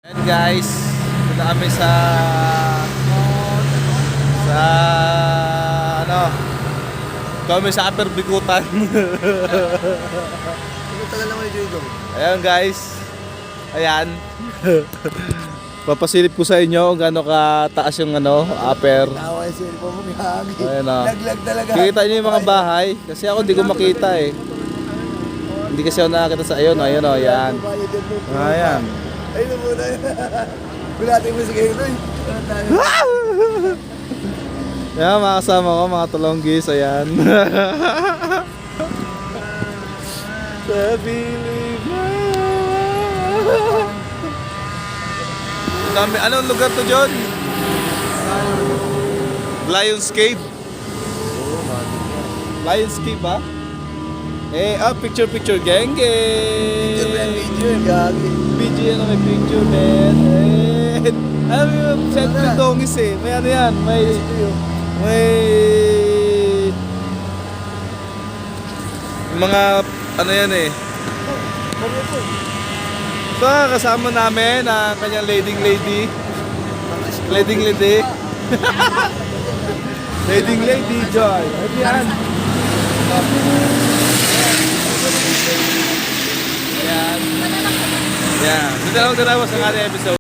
And guys, punta kami sa ano, kami sa Upper Bikutan. Tagal naman yung Joy. Ayan guys, ayan. Papasilip ko sa inyo kung gaano kataas yung ano, upper. Tawa yung cellphone mo, gagi. Ayan o. Laglag talaga. Kikita nyo yung mga bahay, kasi ako hindi ko makita eh. Hindi kasi ako nakakita sa ayun o, ayun o, ayan. Ayan. Ayun na muna. Bulating mo si kayo doy. Ayan, mga kasama ko, mga tulonggis, ayan. Sa Bilib Dami, anong lugar to, John? Lions Cave. Lions Cave ba? Picture gang. Video, gagi. Video yan, may picture, man. Alam mo yung selfie dongis eh. May ano yan, may mga ano yan eh. So kasama namin ang kanyang leading lady. Leading lady Joy. Ayan. Yan. Yan. Dito lang sa ating episode.